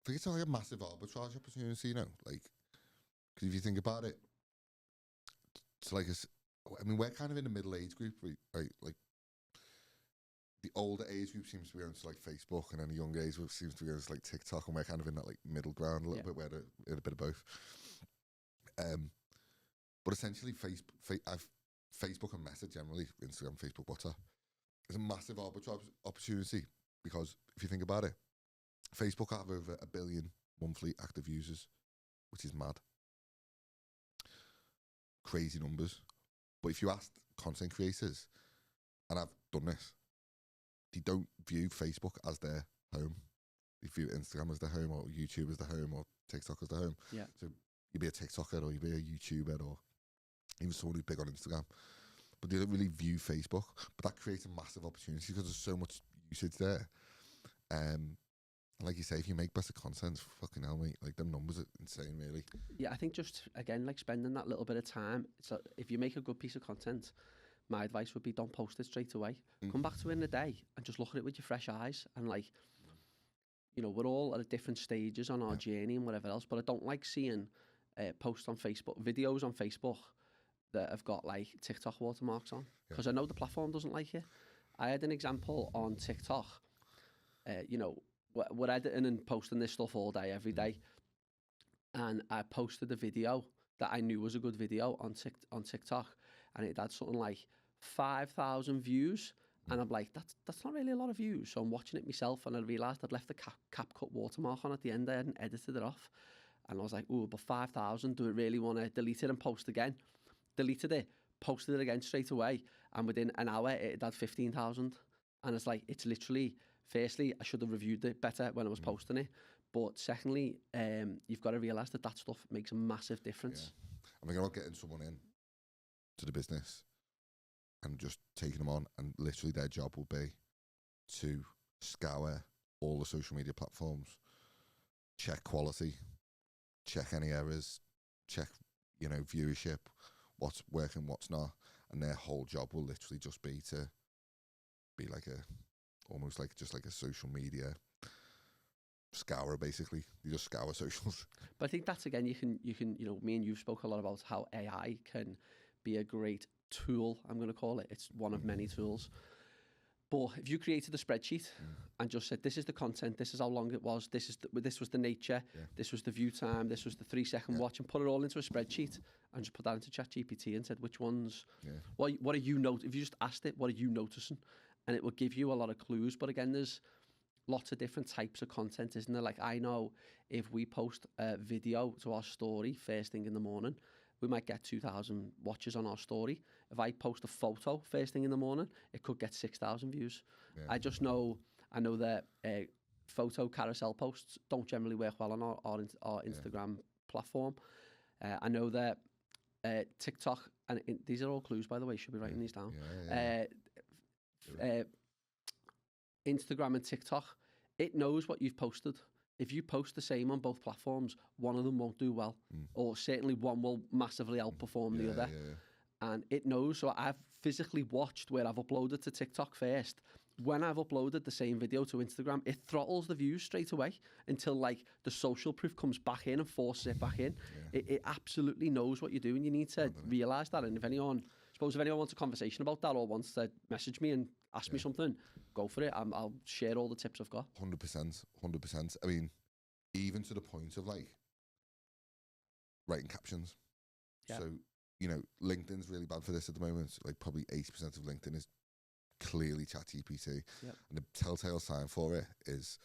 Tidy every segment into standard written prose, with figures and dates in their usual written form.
think it's like a massive arbitrage opportunity, you know, like, because if you think about it, it's like, I mean, we're kind of in the middle age group, right? Like, the older age group seems to be onto like Facebook, and then the younger age group seems to be onto like TikTok, and we're kind of in that like middle ground a little bit, where we're in a bit of both. But essentially, Facebook and Meta generally, Instagram, Facebook, WhatsApp, is a massive arbitrage opportunity, because if you think about it, Facebook have over 1 billion monthly active users, which is mad. Crazy numbers. But if you ask content creators, and I've done this, they don't view Facebook as their home. They view Instagram as their home, or YouTube as their home, or TikTok as their home. Yeah. So you'd be a TikToker, or you'd be a YouTuber, or even someone who's big on Instagram. But they don't really view Facebook. But that creates a massive opportunity, because there's so much usage there. And like you say, if you make better content, fucking hell, mate, like them numbers are insane, really. Yeah, I think just, again, like spending that little bit of time. So if you make a good piece of content, my advice would be don't post it straight away. Come back to it in a day and just look at it with your fresh eyes. And like, you know, we're all at different stages on our journey and whatever else, but I don't like seeing posts on Facebook, videos on Facebook that have got like TikTok watermarks on, because I know the platform doesn't like it. I had an example on TikTok. You know, we're editing and posting this stuff all day, every day. And I posted a video that I knew was a good video on TikTok, and it had something like 5,000 views. And I'm like, that's not really a lot of views. So I'm watching it myself, and I realised I'd left the CapCut watermark on at the end. I hadn't edited it off. And I was like, oh, but 5,000, do I really want to delete it and post again? Deleted it, posted it again straight away. And within an hour, it had 15,000. And it's like, it's literally, firstly, I should have reviewed it better when I was posting it. But secondly, you've got to realise that stuff makes a massive difference. Yeah. I'm thinking about getting someone in to the business and just taking them on, and literally their job will be to scour all the social media platforms, check quality, check any errors, check, you know, viewership, what's working, what's not, and their whole job will literally just be to be like almost like just like a social media scourer, basically. You just scour socials. But I think that's, again, you can, you know, me and you've spoke a lot about how AI can be a great tool, I'm going to call it. It's one of many tools. But if you created a spreadsheet and just said, this is the content, this is how long it was, this was the nature, this was the view time, this was the 3-second watch, and put it all into a spreadsheet and just put that into ChatGPT and said, which ones, what are you if you just asked it, what are you noticing? And it will give you a lot of clues. But again, there's lots of different types of content, isn't there? Like, I know if we post a video to our story first thing in the morning, we might get 2,000 watches on our story. If I post a photo first thing in the morning, it could get 6,000 views. Yeah. I know that photo carousel posts don't generally work well on our Instagram platform. I know that TikTok, and these are all clues, by the way, you should be writing these down. Instagram and TikTok, it knows what you've posted. If you post the same on both platforms, one of them won't do well, or certainly one will massively outperform the other. Yeah. And it knows. So I've physically watched where I've uploaded to TikTok first. When I've uploaded the same video to Instagram, it throttles the views straight away until like the social proof comes back in and forces it back in. Yeah. It absolutely knows what you're doing. You need to realise that. And if anyone wants a conversation about that or wants to message me and ask me something, go for it. I'll share all the tips I've got. 100%. I mean, even to the point of like writing captions. Yeah. So, you know, LinkedIn's really bad for this at the moment. Like probably 80% of LinkedIn is clearly ChatGPT. Yep. And the telltale sign for it is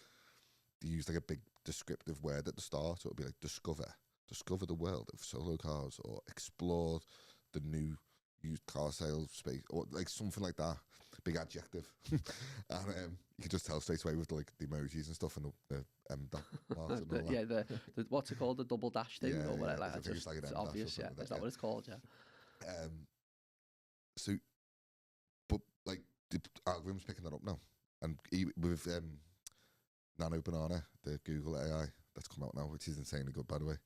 they use like a big descriptive word at the start. So it'll be like discover the world of solo cars, or explore the new used car sales space, or like something like that, big adjective. And you can just tell straight away with like the emojis and stuff, and the marks and all that. Yeah, the what's it called, the double dash thing, or whatever. I think it's like an obvious. Yeah, is that what it's called? Yeah. So, but like the algorithm's picking that up now, and with Nano Banana, the Google AI that's come out now, which is insanely good, by the way.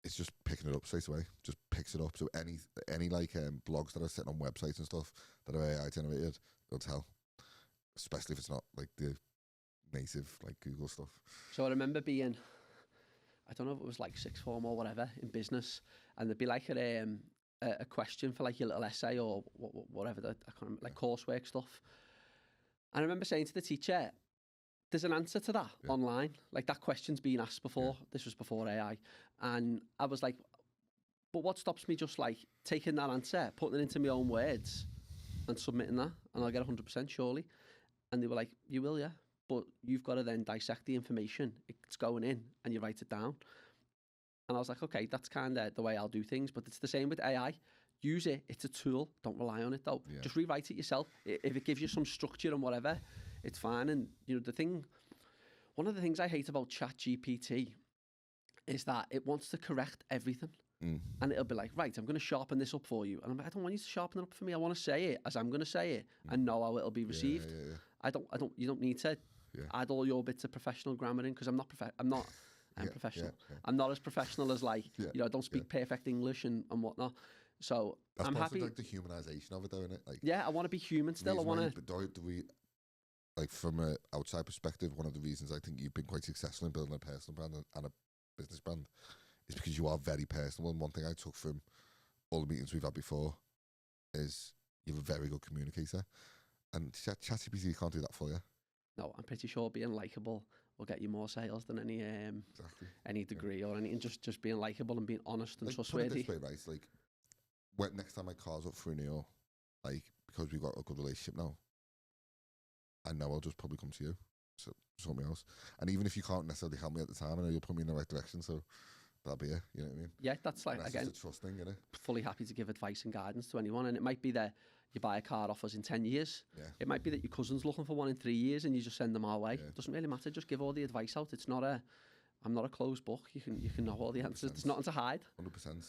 It's just picking it up straight away. Just picks it up. So any like blogs that are sitting on websites and stuff that are AI generated, it'll tell. Especially if it's not like the native like Google stuff. So I remember being, I don't know if it was like sixth form or whatever in business, and there'd be like a question for like your little essay or whatever, I can't remember, like coursework stuff. And I remember saying to the teacher, there's an answer to that online. Like that question's been asked before. This was before AI. And I was like, but what stops me just like taking that answer, putting it into my own words and submitting that, and I'll get 100% surely. And they were like, you will, yeah. But you've got to then dissect the information. It's going in and you write it down. And I was like, okay, that's kind of the way I'll do things. But it's the same with AI. Use it. It's a tool. Don't rely on it, though. Yeah. Just rewrite it yourself. If it gives you some structure and whatever, it's fine. And, you know, one of the things I hate about ChatGPT is that it wants to correct everything. And it'll be like, right, I'm going to sharpen this up for you. And I'm like, I don't want you to sharpen it up for me. I want to say it as I'm going to say it and know how it'll be received. You don't need to add all your bits of professional grammar in, because I'm professional. I'm not as professional as like, you know, I don't speak perfect English and whatnot. So that's I'm happy. Like the humanization of it, though, isn't it? Like, I want to be human still. I want to. But do we, like, from an outside perspective, one of the reasons I think you've been quite successful in building a personal brand and a business brand is because you are very personal. And one thing I took from all the meetings we've had before is you're a very good communicator. And ChatGPT can't do that for you. No, I'm pretty sure being likable will get you more sales than any degree or anything. Just being likable and being honest and like, trustworthy. Put it this way, right? Like, when next time my car's up for renewal, like, because we've got a good relationship now, I know I'll just probably come to you, so something else. And even if you can't necessarily help me at the time, I know you'll put me in the right direction. So that'll be it. You know what I mean? Yeah, that's like, again, just a trust thing, isn't it? Fully happy to give advice and guidance to anyone. And it might be that you buy a car off us in 10 years. Yeah. It might be that your cousin's looking for one in 3 years and you just send them our way. It doesn't really matter. Just give all the advice out. I'm not a closed book. You can know all the answers. There's nothing to hide. 100%.